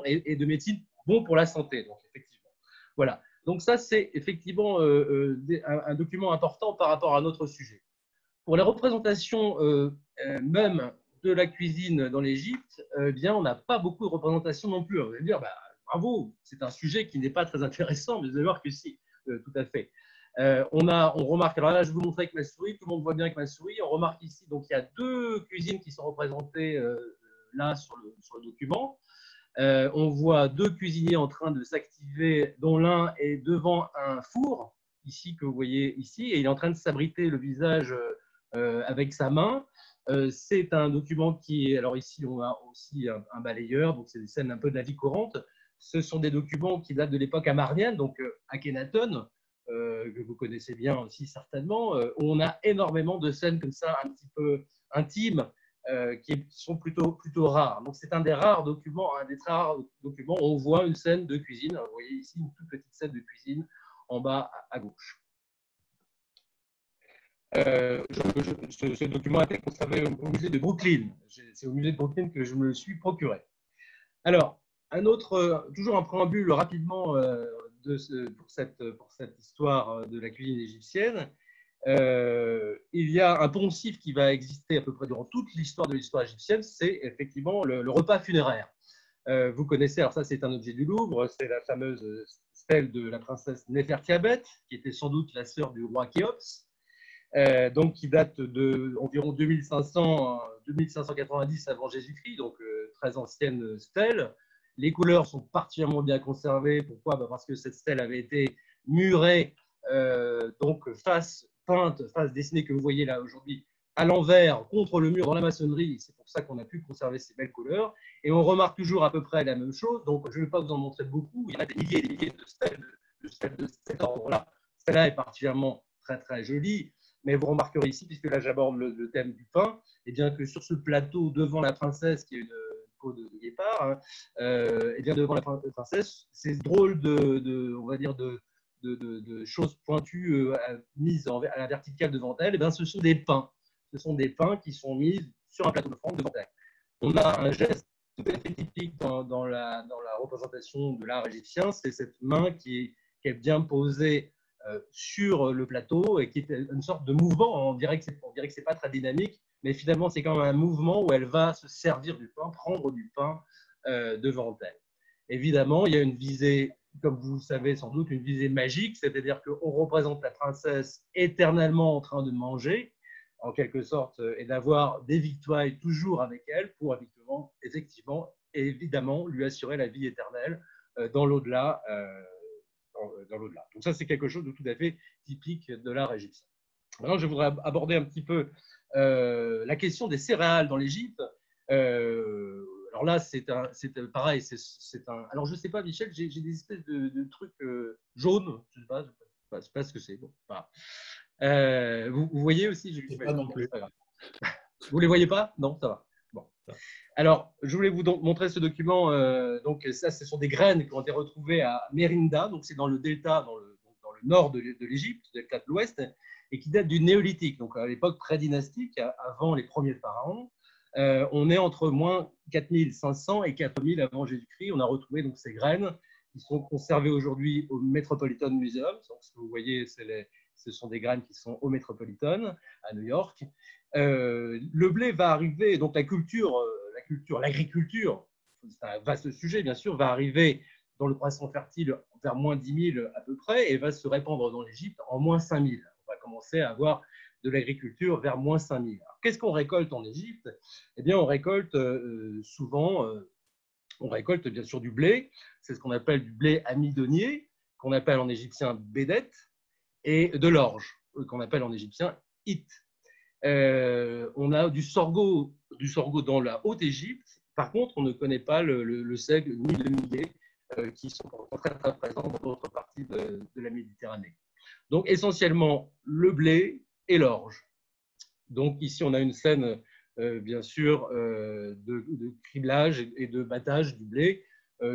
et de médecine bons pour la santé. Donc, effectivement. Voilà. Donc, ça, c'est effectivement un document important par rapport à notre sujet. Pour les représentations même de la cuisine dans l'Égypte, bien, on n'a pas beaucoup de représentations non plus. On va dire, bah, bravo, c'est un sujet qui n'est pas très intéressant, mais vous allez voir que si, tout à fait. On remarque, alors là, je vais vous montrer avec ma souris, tout le monde voit bien avec ma souris. On remarque ici, donc il y a deux cuisines qui sont représentées là sur le document. On voit deux cuisiniers en train de s'activer, dont l'un est devant un four, ici, que vous voyez ici, et il est en train de s'abriter le visage avec sa main. C'est un document qui est, alors ici, on a aussi un balayeur, donc c'est des scènes un peu de la vie courante. Ce sont des documents qui datent de l'époque amarnienne, donc Akhenaton, que vous connaissez bien aussi certainement, où on a énormément de scènes comme ça, un petit peu intimes, qui sont plutôt rares. Donc, c'est un des rares documents, un des très rares documents où on voit une scène de cuisine. Vous voyez ici une toute petite scène de cuisine en bas à gauche. Ce document a été conservé au musée de Brooklyn. C'est au musée de Brooklyn que je me le suis procuré. Alors, toujours un préambule rapidement pour cette histoire de la cuisine égyptienne. Il y a un poncif qui va exister à peu près durant toute l'histoire de l'histoire égyptienne, c'est effectivement le repas funéraire. Vous connaissez, alors ça c'est un objet du Louvre, c'est la fameuse stèle de la princesse Néfertiabet, qui était sans doute la sœur du roi Khéops, donc qui date d'environ 2590 avant Jésus-Christ, donc très ancienne stèle. Les couleurs sont particulièrement bien conservées. Pourquoi? Parce que cette stèle avait été murée, donc face dessinée que vous voyez là aujourd'hui, à l'envers, contre le mur dans la maçonnerie. C'est pour ça qu'on a pu conserver ces belles couleurs. Et on remarque toujours à peu près la même chose. Donc, je ne vais pas vous en montrer beaucoup. Il y en a des milliers et des milliers de stèles de cet ordre-là. Celle-là est particulièrement très, très jolie. Mais vous remarquerez ici, puisque là j'aborde le thème du pain, et bien que sur ce plateau devant la princesse, qui est une peau de guépard, hein, et bien devant la princesse, ces drôles on va dire de choses pointues mises à la verticale devant elle, et bien ce sont des pains. Ce sont des pains qui sont mis sur un plateau de franc devant elle. On a un geste tout à fait typique dans la représentation de l'art égyptien, c'est cette main qui est bien posée sur le plateau et qui est une sorte de mouvement. On dirait que c'est pas très dynamique, mais finalement c'est quand même un mouvement où elle va se servir du pain, prendre du pain devant elle. Évidemment, il y a une visée, comme vous le savez sans doute, une visée magique, c'est-à-dire qu'on représente la princesse éternellement en train de manger, en quelque sorte, et d'avoir des victoires toujours avec elle pour effectivement, évidemment, lui assurer la vie éternelle dans l'au-delà. Dans l'au-delà. Donc ça, c'est quelque chose de tout à fait typique de l'art égyptien. Maintenant, je voudrais aborder un petit peu la question des céréales dans l'Égypte. Alors là, c'est pareil. Alors, je ne sais pas, Michel, j'ai des espèces de trucs jaunes. Je ne sais pas ce que c'est. Bon, vous voyez aussi, je ne sais pas non plus. Vous ne les voyez pas? Non, ça va. Bon. Alors, je voulais vous montrer ce document. Donc, ça, ce sont des graines qui ont été retrouvées à Merinda, donc c'est dans le delta, dans le nord de l'Égypte, delta de l'Ouest, et qui date du néolithique, donc à l'époque pré-dynastique, avant les premiers pharaons. On est entre moins 4500 et 4000 avant Jésus-Christ. On a retrouvé donc ces graines qui sont conservées aujourd'hui au Metropolitan Museum. Donc, ce que vous voyez, ce sont des graines qui sont au Metropolitan à New York. Le blé va arriver, donc l'agriculture, c'est un vaste sujet bien sûr, va arriver dans le croissant fertile vers moins 10 000 à peu près et va se répandre dans l'Égypte en moins 5 000. On va commencer à avoir de l'agriculture vers moins 5 000. Qu'est-ce qu'on récolte en Égypte? Eh bien, on récolte on récolte bien sûr du blé, c'est ce qu'on appelle du blé amidonnier, qu'on appelle en égyptien bédet, et de l'orge, qu'on appelle en égyptien it. On a du sorgho dans la Haute-Égypte. Par contre, on ne connaît pas le seigle ni le millet qui sont très, très présents dans d'autres parties de la Méditerranée. Donc, essentiellement, le blé et l'orge. Donc, ici, on a une scène, bien sûr, de criblage et de battage du blé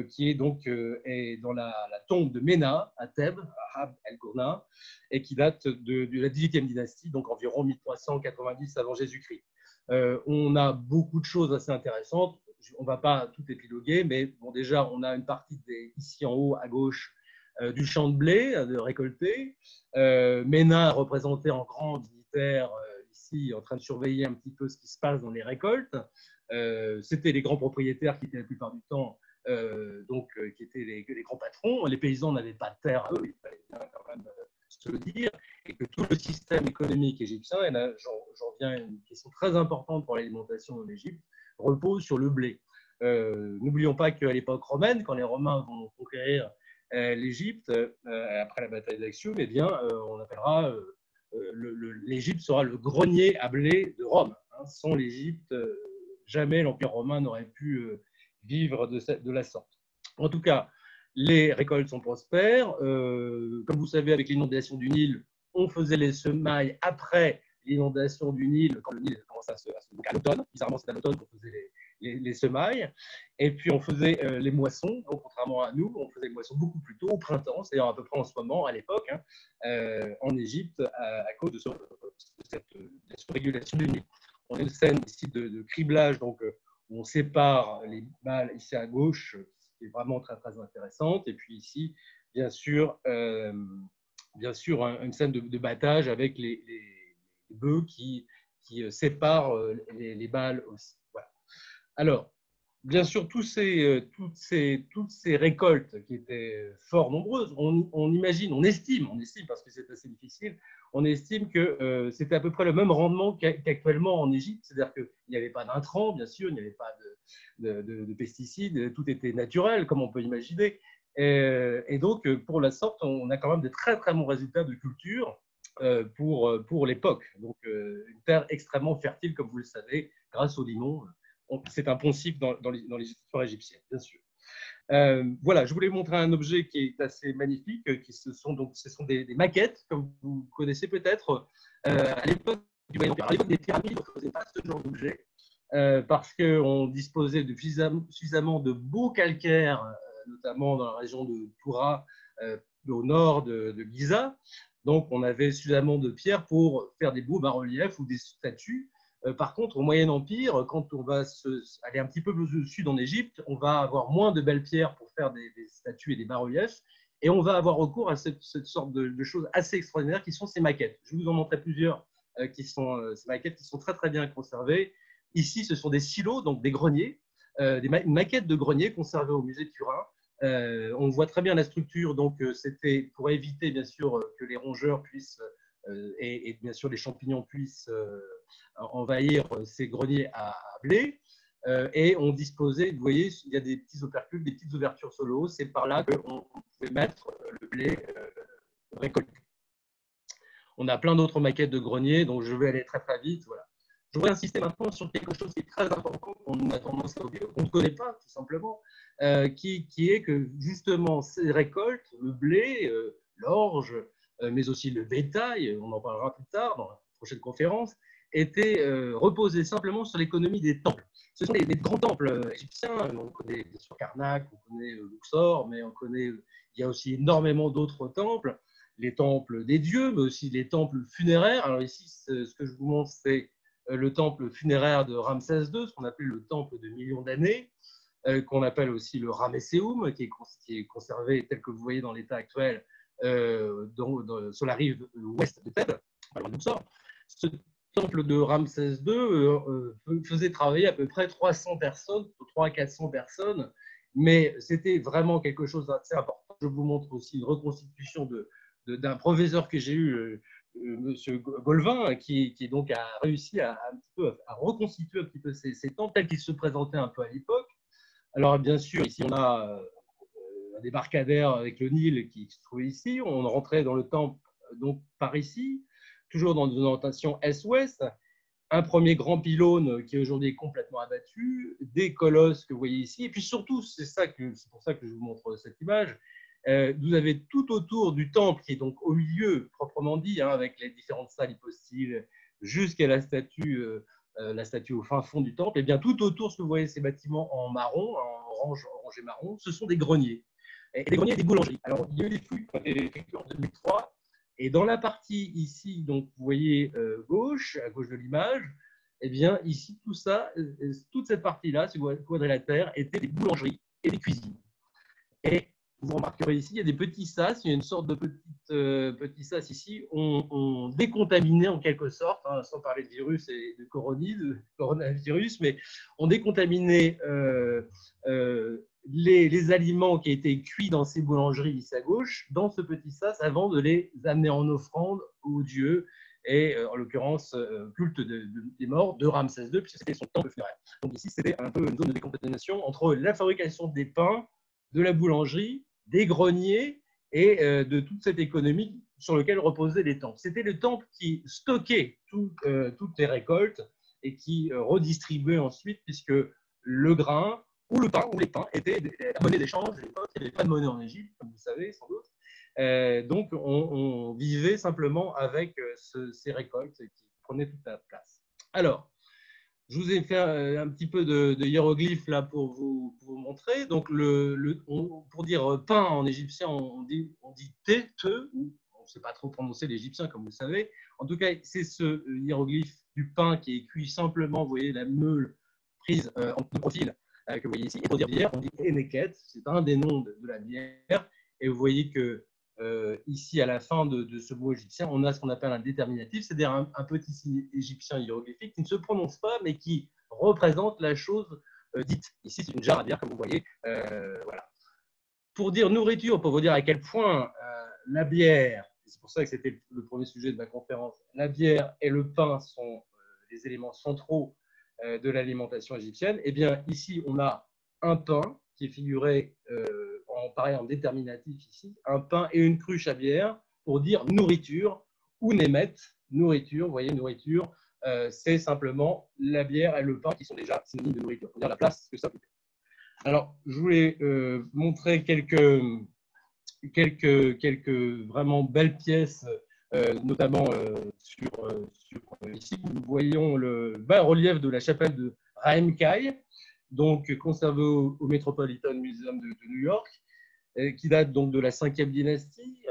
qui est donc est dans la tombe de Ména à Thèbes, à Hab el-Gourna, et qui date de la 18e dynastie, donc environ 1390 avant Jésus-Christ. On a beaucoup de choses assez intéressantes. on ne va pas tout épiloguer, mais bon, déjà, on a une partie ici en haut à gauche du champ de blé récolté. Ménin représenté en grand dignitaire ici, en train de surveiller un petit peu ce qui se passe dans les récoltes. C'était les grands propriétaires qui étaient la plupart du temps qui étaient les grands patrons. Les paysans n'avaient pas de terre à eux, il fallait bien quand même se le dire, et que tout le système économique égyptien, et là j'en viens à une question très importante pour l'alimentation en Égypte, repose sur le blé. N'oublions pas qu'à l'époque romaine, quand les Romains vont conquérir l'Égypte, après la bataille d'Actium, eh bien, on appellera l'Égypte sera le grenier à blé de Rome. Hein. Sans l'Égypte, jamais l'Empire romain n'aurait pu vivre de la sorte. En tout cas, les récoltes sont prospères. Comme vous savez, avec l'inondation du Nil, on faisait les semailles après l'inondation du Nil, quand le Nil commence à à l'automne. Bizarrement, c'est à l'automne qu'on faisait les semailles. Et puis, on faisait les moissons. Donc, contrairement à nous, on faisait les moissons beaucoup plus tôt, au printemps, c'est-à-dire à peu près en ce moment, à l'époque, en Égypte, à cause de cette régulation du Nil. On a une scène ici de criblage, donc où on sépare les mâles ici à gauche, qui est vraiment très, très intéressante. Et puis ici, bien sûr une scène de battage avec les bœufs qui séparent les mâles aussi. Voilà. Alors, bien sûr, toutes ces récoltes qui étaient fort nombreuses, on imagine, on estime, parce que c'est assez difficile, on estime que c'était à peu près le même rendement qu'actuellement en Égypte, c'est-à-dire qu'il n'y avait pas d'intrants, bien sûr, il n'y avait pas de pesticides, tout était naturel, comme on peut imaginer. Et donc, pour la sorte, on a quand même des très, très bons résultats de culture pour l'époque. Donc, une terre extrêmement fertile, comme vous le savez, grâce au limon. C'est un poncif dans les histoires égyptiennes, bien sûr. Voilà, je voulais vous montrer un objet qui est assez magnifique, ce sont des maquettes, comme vous connaissez peut-être. À l'époque du Moyen-Empire, à l'époque des pyramides, on ne faisait pas ce genre d'objet, parce qu'on disposait de suffisamment de beaux calcaires, notamment dans la région de Toura, au nord de Giza. Donc, on avait suffisamment de pierres pour faire des beaux bas-reliefs ou des statues. Par contre, au Moyen Empire, quand on va aller un petit peu plus au sud en Égypte, on va avoir moins de belles pierres pour faire des statues et des bas-reliefs, et on va avoir recours à cette sorte de choses assez extraordinaires qui sont ces maquettes. Je vais vous en montrer plusieurs ces maquettes qui sont très très bien conservées. Ici, ce sont des silos, donc des greniers, une maquette de grenier conservée au musée de Turin. On voit très bien la structure, donc c'était pour éviter bien sûr que les rongeurs puissent et bien sûr les champignons puissent envahir ces greniers à blé. Et on disposait, vous voyez, il y a des petits opercules, des petites ouvertures sur le haut, c'est par là qu'on pouvait mettre le blé récolté. On a plein d'autres maquettes de greniers, donc je vais aller très très vite. Voilà. Je voudrais insister maintenant sur quelque chose qui est très important, qu'on a tendance à oublier, qu'on ne connaît pas tout simplement, qui est que justement ces récoltes, le blé, l'orge, mais aussi le bétail, on en parlera plus tard dans la prochaine conférence, étaient reposées simplement sur l'économie des temples. Ce sont les grands temples égyptiens, on connaît bien sûr Karnak, on connaît Luxor, mais il y a aussi énormément d'autres temples, les temples des dieux, mais aussi les temples funéraires. Alors ici, ce que je vous montre, c'est le temple funéraire de Ramsès II, ce qu'on appelle le temple de millions d'années, qu'on appelle aussi le Ramesséum, qui est conservé tel que vous voyez dans l'état actuel sur la rive ouest de Thèbes, alors Luxor. Ce temple de Ramsès II faisait travailler à peu près 300 personnes, 300 à 400 personnes, mais c'était vraiment quelque chose d'assez important. Je vous montre aussi une reconstitution d'un professeur que j'ai eu, Monsieur Golvin, qui donc a réussi à reconstituer un petit peu ces temples tels qu'ils se présentaient un peu à l'époque. Alors bien sûr, ici on a un débarcadère avec le Nil qui se trouve ici. On rentrait dans le temple donc par ici, toujours dans une orientation est-ouest. Un premier grand pylône qui aujourd'hui est complètement abattu, des colosses que vous voyez ici, et puis surtout, c'est pour ça que je vous montre cette image, vous avez tout autour du temple, qui est donc au milieu, proprement dit, avec les différentes salles hypostyles, jusqu'à la statue au fin fond du temple, et bien tout autour, ce que vous voyez, ces bâtiments en marron, en orange et marron, ce sont des greniers. Et des greniers et des boulangeries. Alors, il y a eu des fouilles en 2003, et dans la partie ici, donc vous voyez à gauche de l'image, Eh bien, ici, tout ça, toute cette partie-là, ce quadrilatère, était des boulangeries et des cuisines. Et vous remarquerez ici, il y a des petits sas, il y a une sorte de petit sas ici, on décontaminait en quelque sorte, hein, sans parler de virus et de coronavirus, mais on décontaminait les aliments qui étaient cuits dans ces boulangeries ici à gauche, dans ce petit sas, avant de les amener en offrande aux dieux, et en l'occurrence, culte des morts de Ramsès II, puisque c'était son temple funéraire. Donc ici, c'était un peu une zone de décontamination entre la fabrication des pains, de la boulangerie, des greniers et de toute cette économie sur laquelle reposaient les temples. C'était le temple qui stockait toutes les récoltes et qui redistribuait ensuite, puisque le grain ou le pain ou les pains étaient la monnaie d'échange. À l'époque, il n'y avait pas de monnaie en Égypte, comme vous savez sans doute. Donc, on vivait simplement avec ces récoltes qui prenaient toute la place. Alors, je vous ai fait un petit peu de hiéroglyphes là pour vous montrer. Donc, pour dire pain en égyptien, on dit te, ou on ne sait pas trop prononcer l'égyptien, comme vous le savez. En tout cas, c'est ce hiéroglyphe du pain qui est cuit simplement, vous voyez la meule prise en profil que vous voyez ici. Et pour dire bière, on dit eneket, c'est un des noms de la bière. Et vous voyez que ici, à la fin de ce mot égyptien, on a ce qu'on appelle un déterminatif, c'est-à-dire un petit signe égyptien hiéroglyphique qui ne se prononce pas, mais qui représente la chose dite. Ici, c'est une jarre à bière, comme vous voyez. Voilà. Pour dire nourriture, pour vous dire à quel point la bière, c'est pour ça que c'était le premier sujet de ma conférence, la bière et le pain sont les éléments centraux de l'alimentation égyptienne, eh bien, ici, on a un pain qui est figuré pareil en déterminatif ici, un pain et une cruche à bière pour dire nourriture, ou német, nourriture, vous voyez, nourriture, c'est simplement la bière et le pain qui sont déjà synonymes de nourriture, pour dire la place que ça peut. Alors, je voulais montrer quelques vraiment belles pièces, notamment sur ici, nous voyons le bas-relief de la chapelle de Raemkai, donc conservé au Metropolitan Museum de New York, qui date donc de la 5e dynastie,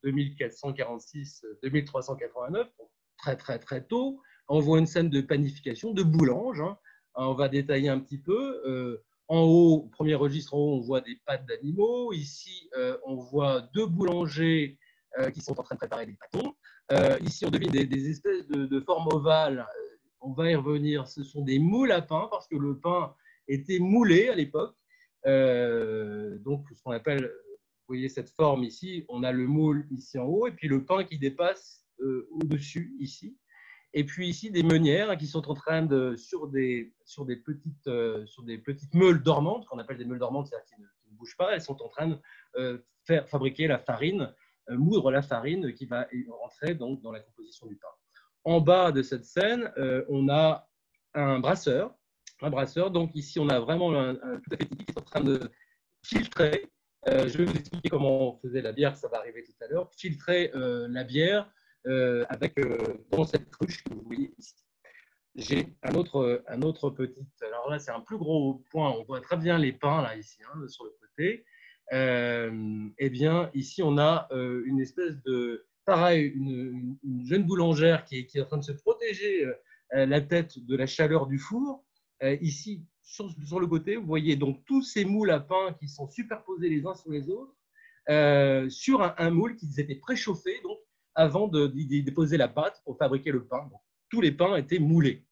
2446-2389, donc très très très tôt. On voit une scène de panification, de boulange, hein. On va détailler un petit peu. En haut, premier registre en haut, on voit des pâtes d'animaux. Ici, on voit deux boulangers qui sont en train de préparer des pâtons. Ici, on devine des espèces de formes ovales. On va y revenir. Ce sont des moules à pain parce que le pain était moulé à l'époque. Donc, ce qu'on appelle, vous voyez cette forme ici, on a le moule ici en haut et puis le pain qui dépasse au-dessus ici. Et puis ici, des meunières qui sont en train de, sur des petites meules dormantes, qu'on appelle des meules dormantes, c'est-à-dire qui ne bougent pas, elles sont en train de fabriquer la farine, moudre la farine qui va rentrer donc dans la composition du pain. En bas de cette scène, on a un brasseur. Donc ici, on a vraiment un tout à fait typique qui est en train de filtrer. Je vais vous expliquer comment on faisait la bière, ça va arriver tout à l'heure. Filtrer la bière avec dans cette cruche que vous voyez ici. J'ai un autre petit. Alors là, c'est un plus gros point. On voit très bien les pains là ici, hein, sur le côté. Eh bien, ici, on a une espèce de pareil, une jeune boulangère qui est en train de se protéger la tête de la chaleur du four. Ici, sur le côté, vous voyez donc tous ces moules à pain qui sont superposés les uns sur les autres sur un moule qui était préchauffé donc, avant d'y déposer la pâte pour fabriquer le pain. Donc, tous les pains étaient moulés.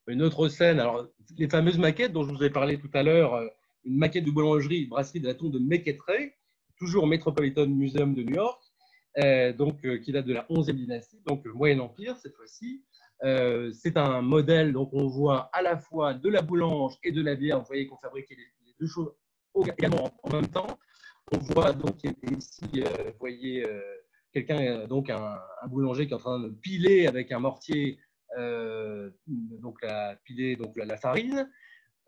Une autre scène, alors les fameuses maquettes dont je vous ai parlé tout à l'heure, une maquette de boulangerie, brasserie de la tombe de Mekhétrê, toujours au Metropolitan Museum de New York, qui date de la 11e dynastie, donc Moyen Empire cette fois-ci. C'est un modèle, donc on voit à la fois de la boulange et de la bière. Vous voyez qu'on fabriquait les deux choses également en même temps. On voit donc ici, vous voyez quelqu'un, donc un boulanger qui est en train de piler avec un mortier, piler donc la farine.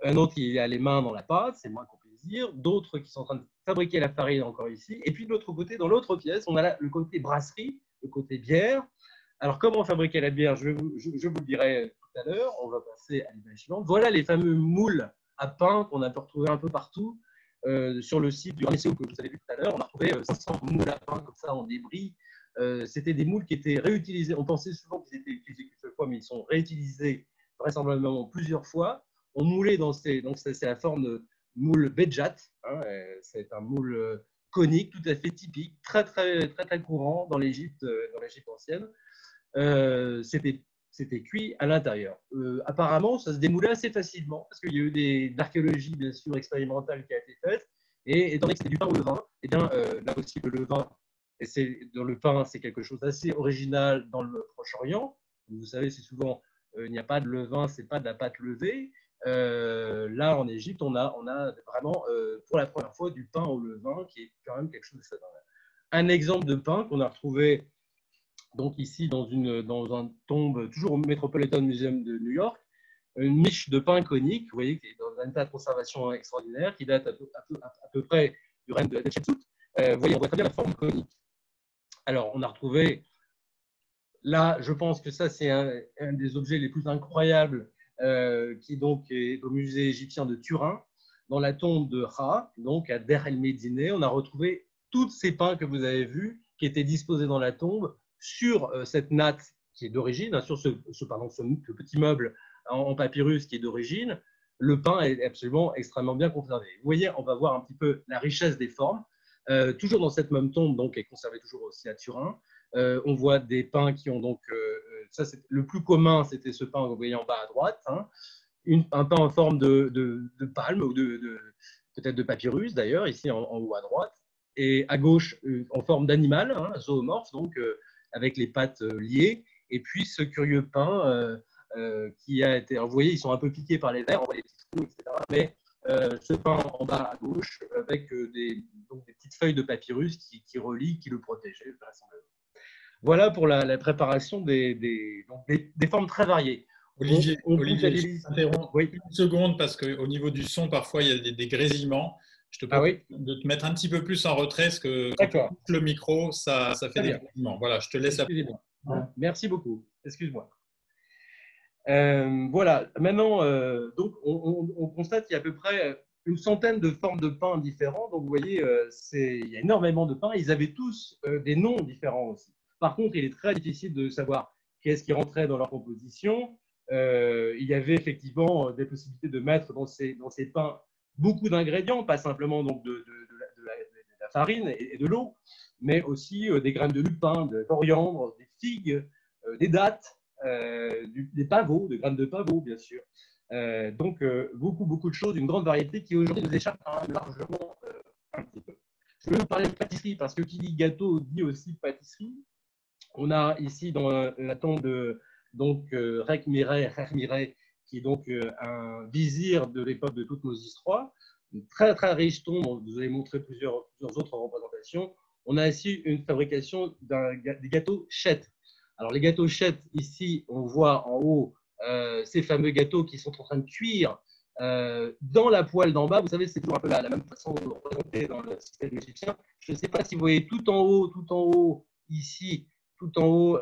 Un autre qui a les mains dans la pâte, c'est moins qu'on puisse dire. D'autres qui sont en train de fabriquer la farine encore ici. Et puis de l'autre côté, dans l'autre pièce, on a le côté brasserie, le côté bière. Alors, comment fabriquer la bière, je vous le dirai tout à l'heure. On va passer à l'image suivante. Voilà les fameux moules à pain qu'on a pu retrouver un peu partout sur le site du RMCO que vous avez vu tout à l'heure. On a retrouvé 500 moules à pain comme ça en débris C'était des moules qui étaient réutilisés. On pensait souvent qu'ils étaient utilisés qu'une seule fois, mais ils sont réutilisés vraisemblablement plusieurs fois. On moulait donc c'est la forme de moule Béjat. Hein, c'est un moule conique tout à fait typique, très courant dans l'Égypte ancienne. C'était cuit à l'intérieur. Apparemment, ça se démoulait assez facilement parce qu'il y a eu de l'archéologie, bien sûr, expérimentale qui a été faite. Et étant donné que c'était du pain au levain, eh bien, là aussi, le levain, dans le pain, c'est quelque chose d'assez original dans le Proche-Orient. Vous savez, c'est souvent, il n'y a pas de levain, c'est pas de la pâte levée. Là, en Égypte, on a vraiment, pour la première fois, du pain au levain, qui est quand même quelque chose de... Un exemple de pain qu'on a retrouvé donc ici dans un tombe, toujours au Metropolitan Museum de New York, une miche de pain conique, vous voyez, qui est dans un état de conservation extraordinaire, qui date à peu près du règne de Hatshepsut. Vous voyez, on voit très bien la forme conique. Alors, on a retrouvé, là, je pense que ça, c'est un des objets les plus incroyables qui donc est au musée égyptien de Turin, dans la tombe de Ra, donc à Der El Medine. On a retrouvé tous ces pains que vous avez vus, qui étaient disposés dans la tombe, sur cette natte qui est d'origine, sur ce petit meuble en papyrus qui est d'origine. Le pain est absolument extrêmement bien conservé. Vous voyez, on va voir un petit peu la richesse des formes. Toujours dans cette même tombe, donc, et conservée toujours aussi à Turin. On voit des pains qui ont donc, ça c'est le plus commun, c'était ce pain que vous voyez en bas à droite, hein, un pain en forme de palme ou peut-être de papyrus d'ailleurs, ici en haut à droite, et à gauche en forme d'animal, hein, zoomorphe, donc avec les pattes liées, et puis ce curieux pain qui a été, alors, vous voyez, ils sont un peu piqués par les vers, on voit les petits trous, etc., mais ce pain en bas à gauche avec des petites feuilles de papyrus qui relient, qui le protégeaient. Voilà pour la préparation des formes très variées. Olivier, On Olivier, je comptabilise. t'interromps Oui. une seconde parce qu'au niveau du son, parfois, il y a des grésillements. Je te Ah propose oui, de te mettre un petit peu plus en retrait parce que quand tu d'accord. touches le micro, ça fait Très des bien. grésillements. Voilà, je te laisse la Excusez-moi. parole. Merci beaucoup. Excuse-moi. Voilà. Maintenant, donc, on constate qu'il y a à peu près une centaine de formes de pain différents. Donc, vous voyez, il y a énormément de pains. Ils avaient tous des noms différents aussi. Par contre, il est très difficile de savoir qu'est-ce qui rentrait dans leur composition. Il y avait effectivement des possibilités de mettre dans ces pains beaucoup d'ingrédients, pas simplement donc de la farine et de l'eau, mais aussi des graines de lupin, de coriandre, des figues, des dattes, des pavots, de graines de pavot, bien sûr. Donc, beaucoup de choses, une grande variété qui aujourd'hui nous échappe largement un petit peu. Je vais vous parler de pâtisserie parce que qui dit gâteau dit aussi pâtisserie. On a ici dans la tombe de Rek Miret, qui est donc un vizir de l'époque de Toutmose III. Une très riche tombe. Vous avez montré plusieurs autres représentations. On a ici une fabrication des gâteaux chet. Alors les gâteaux chet, ici, on voit en haut ces fameux gâteaux qui sont en train de cuire dans la poêle d'en bas. Vous savez, c'est toujours un peu la même façon de représenter dans le système égyptien. Je ne sais pas si vous voyez tout en haut, ici, tout en haut,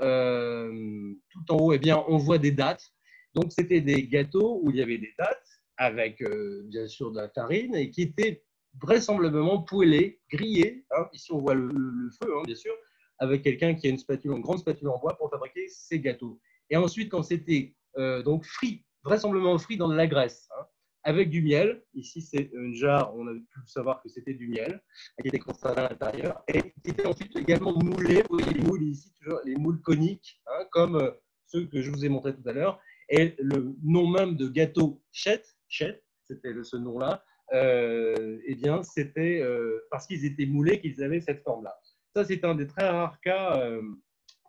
eh bien, on voit des dattes. Donc, c'était des gâteaux où il y avait des dattes avec, bien sûr, de la farine et qui étaient vraisemblablement poêlés, grillés. Hein. Ici, on voit le feu, hein, bien sûr, avec quelqu'un qui a une grande spatule en bois pour fabriquer ces gâteaux. Et ensuite, quand c'était donc frit, vraisemblablement frit dans de la graisse, hein, avec du miel. Ici, c'est une jarre, on a pu savoir que c'était du miel, qui était conservé à l'intérieur, et qui était ensuite également moulé. Vous voyez les moules ici, toujours les moules coniques, hein, comme ceux que je vous ai montrés tout à l'heure. Et le nom même de gâteau chet, c'était ce nom-là, eh bien, c'était parce qu'ils étaient moulés qu'ils avaient cette forme-là. Ça, c'est un des très rares cas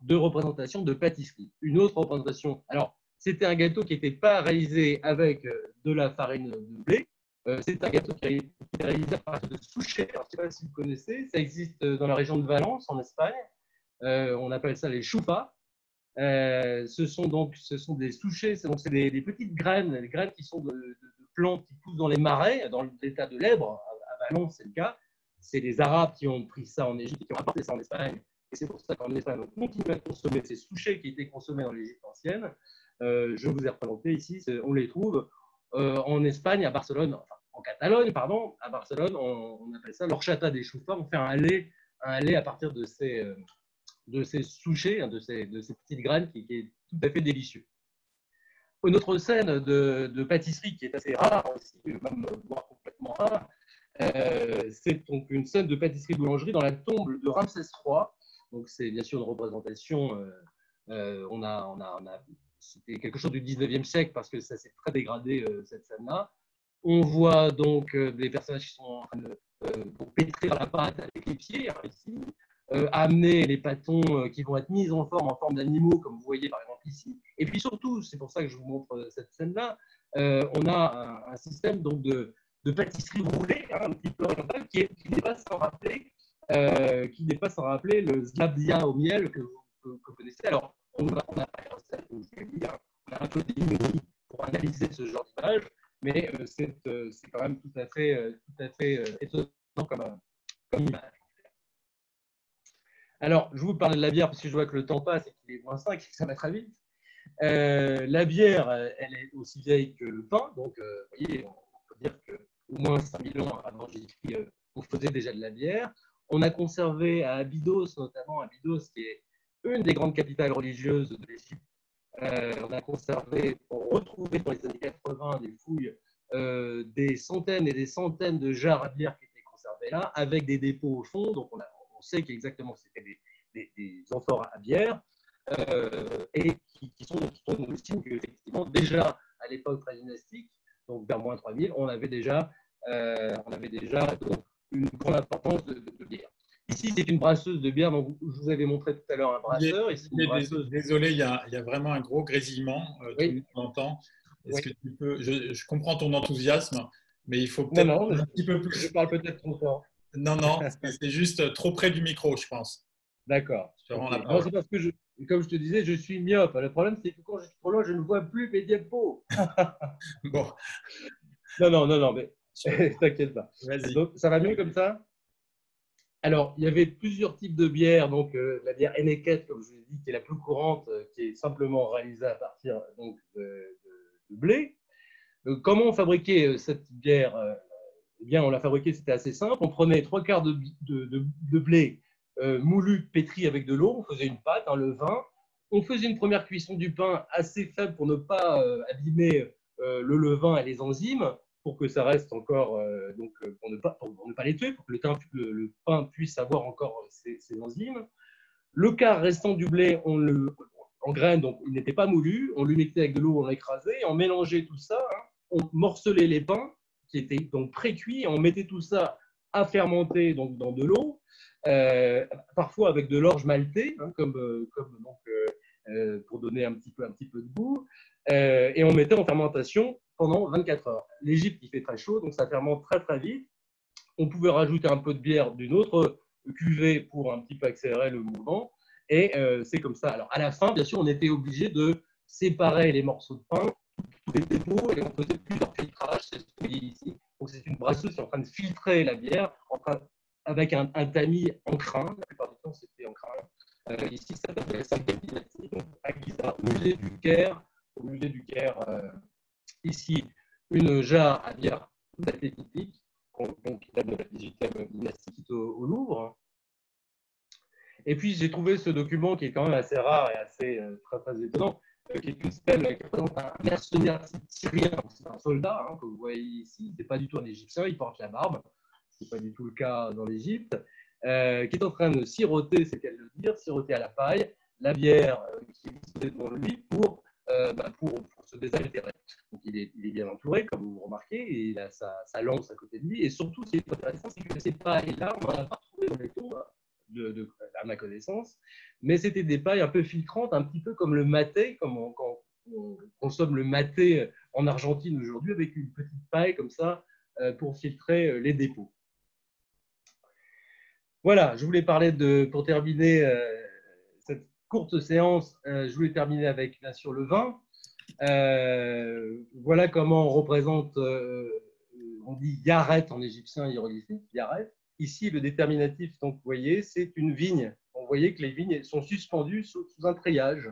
de représentation de pâtisserie. Une autre représentation, alors, c'était un gâteau qui n'était pas réalisé avec de la farine de blé. C'est un gâteau qui est réalisé à partir de souchets. Alors, je ne sais pas si vous connaissez, ça existe dans la région de Valence, en Espagne. On appelle ça les choufas. Ce sont des souchets, c'est des petites graines, les graines qui sont de plantes qui poussent dans les marais, dans l'état de l'Èbre. À Valence, c'est le cas. C'est les Arabes qui ont pris ça en Égypte et qui ont apporté ça en Espagne. Et c'est pour ça qu'en Espagne, on continue à consommer ces souchets qui étaient consommés dans l'Égypte ancienne. Je vous ai représenté ici, on les trouve en Espagne, à Barcelone, enfin, en Catalogne, pardon, à Barcelone, on appelle ça l'horchata des choufas. On fait un lait à partir de ces souchets, hein, de ces petites graines qui est tout à fait délicieux. Une autre scène de pâtisserie qui est assez rare aussi, même voire complètement rare, c'est donc une scène de pâtisserie-boulangerie dans la tombe de Ramsès III. Donc c'est bien sûr une représentation, c'était quelque chose du 19e siècle parce que ça s'est très dégradé cette scène-là. On voit donc des personnages qui sont en train de pour pétrir la pâte avec les pieds, hein, ici, amener les pâtons qui vont être mis en forme d'animaux, comme vous voyez par exemple ici. Et puis surtout, c'est pour ça que je vous montre cette scène-là, on a un système donc de pâtisserie roulée, hein, un petit peu oriental, qui n'est pas sans rappeler, le zlabia au miel que vous connaissez. Alors, on a pas la recette, on a un peu d'économie pour analyser ce genre d'image, mais c'est quand même tout à fait étonnant comme image. Alors, je vous parlais de la bière parce que je vois que le temps passe et qu'il est -5 et que ça va très vite. La bière, elle est aussi vieille que le pain, donc vous voyez, on peut dire qu'au moins 5000 ans avant Jésus-Christ, on faisait déjà de la bière. On a conservé à Abydos, notamment Abydos, qui est une des grandes capitales religieuses de l'Égypte. On a conservé, on retrouvait dans les années 80 des fouilles, des centaines et des centaines de jarres à bière qui étaient conservées là, avec des dépôts au fond. Donc on sait qu'exactement c'était des amphores à bière. Et qui sont nous signe qu'effectivement, déjà à l'époque pré-dynastique, donc vers -3000, on avait déjà donc, une grande importance de bière. Ici, c'est une brasseuse de bière. Donc, je vous avais montré tout à l'heure un brasseur. Ici, une brasseuse. Désolé, il y a vraiment un gros grésillement, tout le Oui. monde l'entend. Est-ce Oui. que tu peux, je comprends ton enthousiasme, mais il faut Non, peut-être non, un petit peu je plus. parle peut-être trop fort. Non, non, c'est juste trop près du micro, je pense. D'accord. Je te rends Ok. la Non, parole. c'est parce que, comme je te disais, je suis myope. Le problème, c'est que quand je suis trop loin, je ne vois plus mes diapos. Bon, Non, non, non, non, mais t'inquiète pas. vas-y. Donc, ça va mieux comme ça? Alors, il y avait plusieurs types de bières. Donc, la bière Henneken, comme je vous l'ai dit, qui est la plus courante, qui est simplement réalisée à partir donc, de blé. Donc, comment on fabriquait cette bière? Eh bien, on la fabriquait, c'était assez simple. On prenait 3/4 de blé moulu, pétri avec de l'eau. On faisait une pâte, un levain. On faisait une première cuisson du pain assez faible pour ne pas abîmer le levain et les enzymes, pour que ça reste encore, pour ne pas les tuer, pour que le pain puisse avoir encore ses enzymes. Le quart restant du blé, on le en graines, donc il n'était pas moulu. On lui mettait avec de l'eau, on l'écrasait, on mélangeait tout ça. Hein, on morcelait les pains qui étaient donc pré-cuits, on mettait tout ça à fermenter donc dans de l'eau, parfois avec de l'orge maltée, hein, pour donner un petit peu de goût, et on mettait en fermentation pendant 24 heures. L'Égypte, il fait très chaud, donc ça fermente très très vite. On pouvait rajouter un peu de bière d'une autre cuvée pour un petit peu accélérer le mouvement, et c'est comme ça. Alors à la fin, bien sûr, on était obligé de séparer les morceaux de pain, tous les dépôts, et on faisait plusieurs filtrages. C'est ce que vous voyez ici. Donc c'est une brasseuse qui est en train de filtrer la bière avec un tamis en crin. La plupart du temps, c'était en crin. Ici, ça s'appelle Saint-Capinati, donc à Giza, au musée du Caire. Au musée du Caire, ici, une jarre à bière tout à fait typique, donc, qui date de la 18e dynastie au Louvre. Et puis, j'ai trouvé ce document qui est quand même assez rare et assez très, très étonnant, qui est une stèle qui représente un mercenaire syrien. C'est un soldat, hein, que vous voyez ici. Ce n'est pas du tout un Égyptien, il porte la barbe. Ce n'est pas du tout le cas dans l'Égypte. Qui est en train de siroter, c'est qu'elle le dire, siroter à la paille, la bière qui est disposée devant lui pour se désaltérer. Donc il est bien entouré, comme vous remarquez, et il a sa lance à côté de lui. Et surtout, ce qui est intéressant, c'est que ces pailles-là, on n'en a pas trouvé dans les tours, à ma connaissance, mais c'était des pailles un peu filtrantes, un petit peu comme le maté, quand on consomme le maté en Argentine aujourd'hui, avec une petite paille comme ça pour filtrer les dépôts. Voilà, je voulais parler pour terminer cette courte séance, je voulais terminer avec bien sûr le vin. Voilà comment on représente, on dit yaret en égyptien hiéroglyphique, yaret. Ici, le déterminatif, donc vous voyez, c'est une vigne. Vous voyez que les vignes sont suspendues sous un treillage,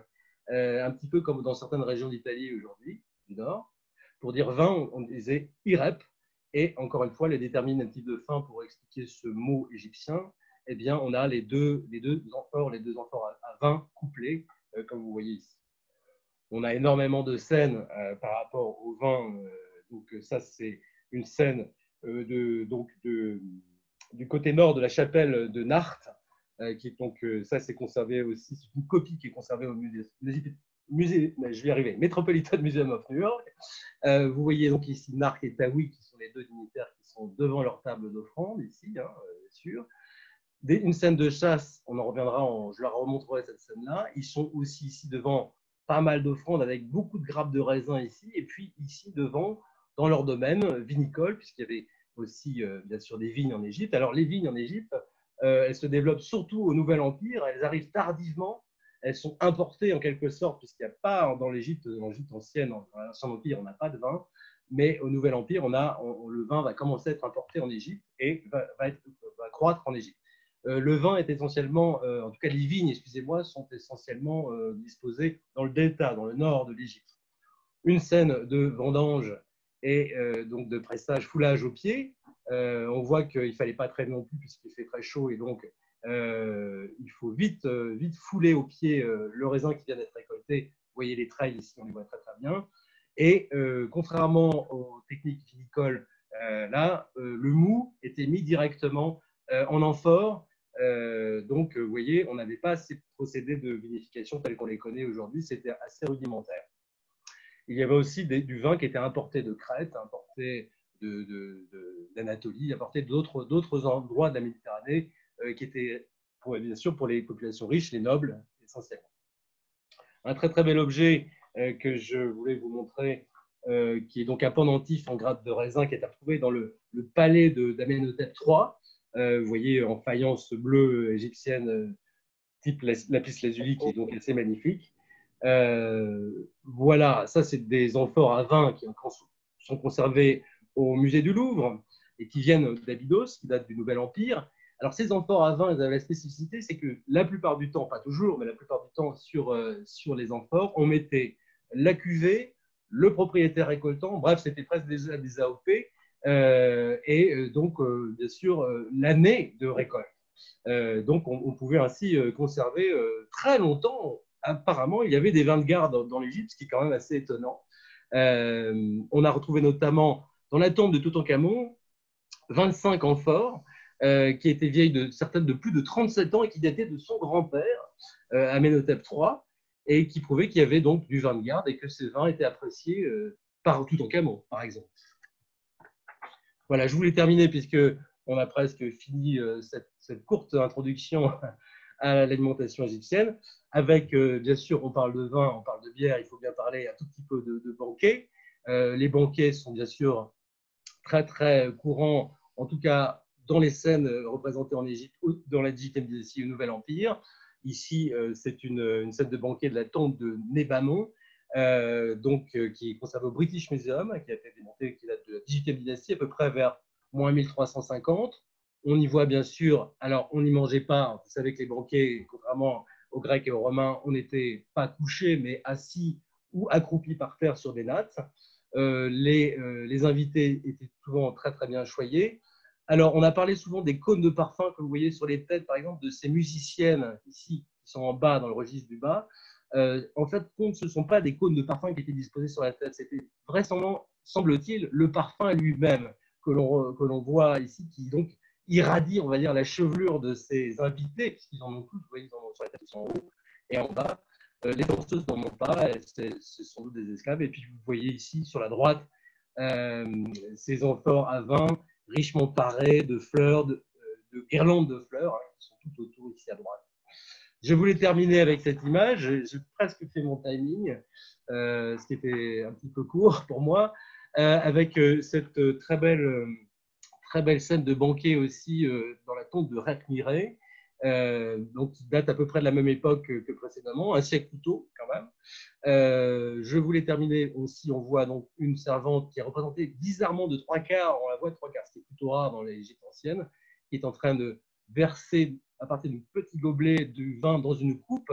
un petit peu comme dans certaines régions d'Italie aujourd'hui, du Nord. Pour dire vin, on disait irep. Et encore une fois, les déterminatifs de fin pour expliquer ce mot égyptien eh bien, on a les deux amphores à vin couplés, comme vous voyez ici. On a énormément de scènes par rapport au vin. Donc ça, c'est une scène du côté nord de la chapelle de Narth, qui est donc, ça c'est conservé aussi, c'est une copie qui est conservée au musée je vais y arriver, Metropolitan Museum of New York. Vous voyez donc ici Narth et Tawi, qui sont les deux dignitaires qui sont devant leur table d'offrande, ici, bien sûr. Une scène de chasse, on en reviendra, je leur remontrerai cette scène-là. Ils sont aussi ici devant pas mal d'offrandes avec beaucoup de grappes de raisin ici, et puis ici devant, dans leur domaine vinicole, puisqu'il y avait aussi bien sûr des vignes en Égypte. Alors les vignes en Égypte, elles se développent surtout au Nouvel Empire, elles arrivent tardivement, elles sont importées en quelque sorte, puisqu'il n'y a pas dans l'Égypte ancienne, dans l'Ancien Empire, on n'a pas de vin, mais au Nouvel Empire, le vin va commencer à être importé en Égypte et va croître en Égypte. Le vin est essentiellement, en tout cas les vignes, excusez-moi, sont essentiellement disposées dans le delta, dans le nord de l'Égypte. Une scène de vendange et donc de pressage, foulage au pied. On voit qu'il ne fallait pas traîner non plus puisqu'il fait très chaud et donc il faut vite fouler au pied le raisin qui vient d'être récolté. Vous voyez les trails ici, on les voit très très bien. Et contrairement aux techniques vinicoles, le mou était mis directement en amphore. Donc, vous voyez, on n'avait pas ces procédés de vinification tels qu'on les connaît aujourd'hui, c'était assez rudimentaire. Il y avait aussi du vin qui était importé de Crète, importé d'Anatolie, importé d'autres endroits de la Méditerranée, qui étaient, bien sûr, pour les populations riches, les nobles, essentiellement. Un très très bel objet que je voulais vous montrer, qui est donc un pendentif en grappe de raisin qui est retrouvé dans le palais d'Amenhotep III. Vous voyez en faïence bleue égyptienne, type lapis lazuli, qui est donc assez magnifique. Voilà, ça c'est des amphores à vin qui sont conservés au musée du Louvre et qui viennent d'Abydos, qui datent du Nouvel Empire. Alors ces amphores à vin, elles avaient la spécificité, c'est que la plupart du temps, pas toujours, mais la plupart du temps sur les amphores, on mettait la cuvée, le propriétaire récoltant, bref, c'était presque des AOP, donc bien sûr l'année de récolte. Donc on pouvait ainsi conserver très longtemps. Apparemment, il y avait des vins de garde dans l'Égypte, ce qui est quand même assez étonnant. On a retrouvé notamment dans la tombe de Toutankhamon 25 amphores qui étaient vieilles certaines de plus de 37 ans et qui dataient de son grand-père, Amenhotep III, et qui prouvaient qu'il y avait donc du vin de garde et que ces vins étaient appréciés par Toutankhamon, par exemple. Voilà, je voulais terminer puisque on a presque fini cette courte introduction à l'alimentation égyptienne. Avec, bien sûr, on parle de vin, on parle de bière, il faut bien parler un tout petit peu de banquets. Les banquets sont bien sûr très, très courants, en tout cas dans les scènes représentées en Égypte, dans la Djitamidessi, au Nouvel Empire. Ici, c'est une scène de banquet de la tombe de Nébamon, qui est conservée au British Museum, qui a été démontée, qui date de la 18e dynastie, à peu près vers moins 1350. On y voit bien sûr, alors on n'y mangeait pas, vous savez que les banquets, contrairement aux Grecs et aux Romains, on n'était pas couchés, mais assis ou accroupis par terre sur des nattes. Les invités étaient souvent très très bien choyés. Alors on a parlé souvent des cônes de parfum que vous voyez sur les têtes, par exemple, de ces musiciennes ici, qui sont en bas, dans le registre du bas. En fait, ce ne sont pas des cônes de parfum qui étaient disposés sur la tête, c'était vraisemblablement, semble-t-il, le parfum lui-même que l'on voit ici, qui donc irradie, on va dire, la chevelure de ces invités, puisqu'ils en ont tous, vous voyez, ils en ont sur la tête, ils sont en haut et en bas. Les danseuses n'en ont pas, ce sont des esclaves. Et puis vous voyez ici, sur la droite, ces amphores à vin richement parés de fleurs, de guirlandes de fleurs, hein, qui sont tout autour ici à droite. Je voulais terminer avec cette image. J'ai presque fait mon timing, ce qui était un petit peu court pour moi, avec cette très belle scène de banquet aussi dans la tombe de Rekhmiré, donc qui date à peu près de la même époque que précédemment, un siècle plus tôt quand même. Je voulais terminer aussi, on voit donc une servante qui est représentée bizarrement de 3/4, on la voit de 3/4, ce qui est plutôt rare dans l'Égypte ancienne, qui est en train de verser à partir d'un petit gobelet du vin dans une coupe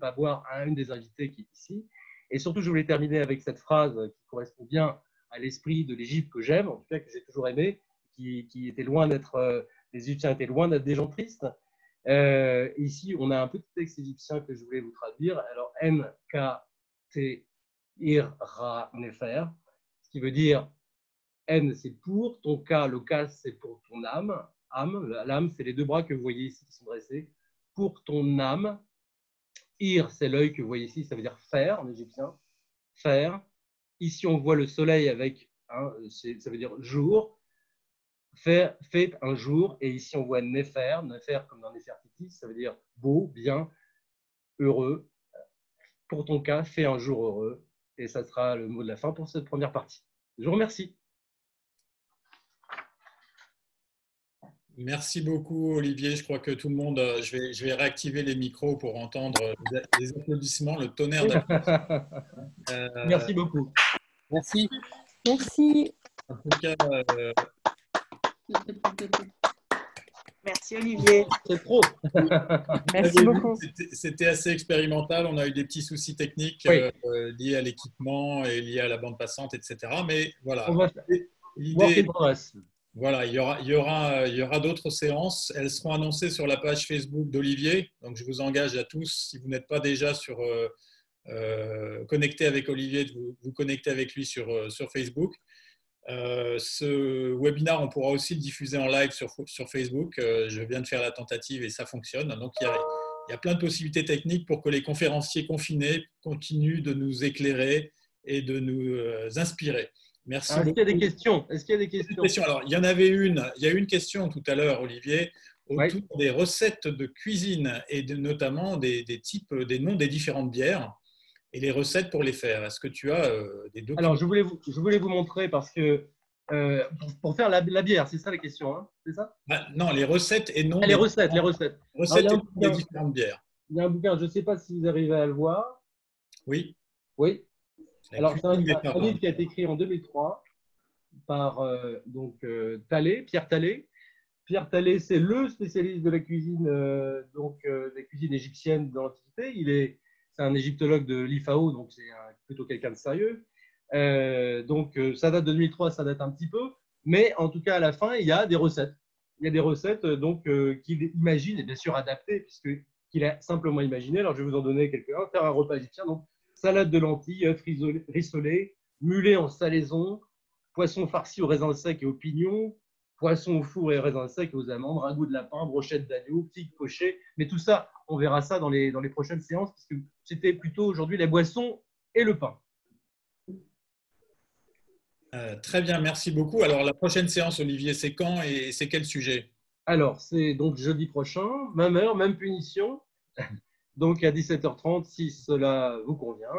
à boire à une des invitées qui est ici. Et surtout, je voulais terminer avec cette phrase qui correspond bien à l'esprit de l'Égypte que j'aime, en tout cas que j'ai toujours aimé, qui était loin d'être, les Égyptiens étaient loin d'être des gens tristes. Ici, on a un petit texte égyptien que je voulais vous traduire. Alors, N, K, T, Ir, Ra, Nefer, ce qui veut dire N, c'est pour, ton K, le K, c'est pour ton âme. L'âme, c'est les deux bras que vous voyez ici qui sont dressés. Pour ton âme. Ir, c'est l'œil que vous voyez ici, ça veut dire faire en égyptien. Faire. Ici, on voit le soleil avec, ça veut dire jour. Fait un jour. Et ici, on voit Nefer. Nefer comme dans Nefertiti, ça veut dire beau, bien, heureux. Pour ton cas, fais un jour heureux. Et ça sera le mot de la fin pour cette première partie. Je vous remercie. Merci beaucoup, Olivier. Je crois que tout le monde, je vais réactiver les micros pour entendre les applaudissements, le tonnerre d'applaudissements. Merci beaucoup. Merci. Merci. En tout cas, Merci Olivier. C'est trop. Merci beaucoup. C'était assez expérimental. On a eu des petits soucis techniques liés à l'équipement et liés à la bande passante, etc. Mais voilà. On va faire. L'idée, voilà, il y aura d'autres séances. Elles seront annoncées sur la page Facebook d'Olivier. Donc, je vous engage à tous, si vous n'êtes pas déjà connecté avec Olivier, de vous connecter avec lui sur Facebook. Ce webinaire, on pourra aussi le diffuser en live sur Facebook. Je viens de faire la tentative et ça fonctionne. Donc, il y a plein de possibilités techniques pour que les conférenciers confinés continuent de nous éclairer et de nous inspirer. Merci. Est-ce qu'il y a des questions? Est-ce qu'il y a des questions? Alors, il y en avait une. Il y a une question tout à l'heure, Olivier, autour des recettes de cuisine et notamment des noms des différentes bières et les recettes pour les faire. Est-ce que tu as des documents? Alors, je voulais vous montrer parce que pour faire la bière, c'est ça la question, hein? C'est ça? Non, les recettes et noms. Les recettes. Recettes et noms des différentes bières. Il y a un bouquin, je ne sais pas si vous arrivez à le voir. Oui. Oui. Alors, c'est un livre qui a été écrit en 2003 par Pierre Talley. Pierre Talley, c'est le spécialiste de la cuisine, des cuisines égyptiennes de l'Antiquité. C'est un égyptologue de l'IFAO, donc c'est plutôt quelqu'un de sérieux. Ça date de 2003, ça date un petit peu. Mais en tout cas, à la fin, il y a des recettes. Il y a des recettes qu'il imagine, et bien sûr adaptées, puisqu'il a simplement imaginé. Alors, je vais vous en donner quelques-uns. Faire un repas égyptien, donc salade de lentilles, œufs rissolés, mulet en salaison, poisson farci au raisin sec et aux pignons, poisson au four et raisin sec et aux amandes, ragoût de lapin, brochette d'agneau, figues pochées. Mais tout ça, on verra ça dans les prochaines séances, puisque c'était plutôt aujourd'hui les boissons et le pain. Très bien, merci beaucoup. Alors, la prochaine séance, Olivier, c'est quand et c'est quel sujet? Alors, c'est donc jeudi prochain, même heure, même punition. Donc, à 17h30, si cela vous convient.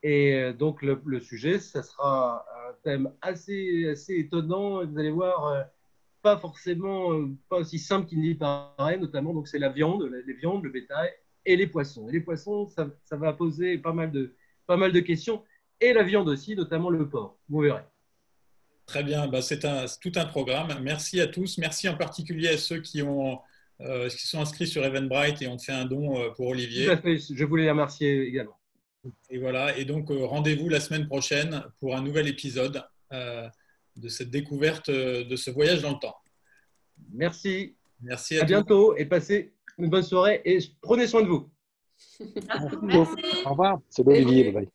Et donc, le sujet, ça sera un thème assez étonnant. Vous allez voir, pas aussi simple qu'il n'y paraît, notamment, donc c'est la viande, les viandes, le bétail et les poissons. Et les poissons, ça va poser pas mal de questions. Et la viande aussi, notamment le porc. Vous verrez. Très bien, c'est tout un programme. Merci à tous. Merci en particulier à ceux qui sont inscrits sur Eventbrite et ont fait un don pour Olivier. Tout à fait, je voulais les remercier également. Et voilà, et donc rendez-vous la semaine prochaine pour un nouvel épisode de cette découverte de ce voyage dans le temps. Merci. Merci à tous. À bientôt et passez une bonne soirée et prenez soin de vous. Au revoir. C'est Olivier. Bye bye.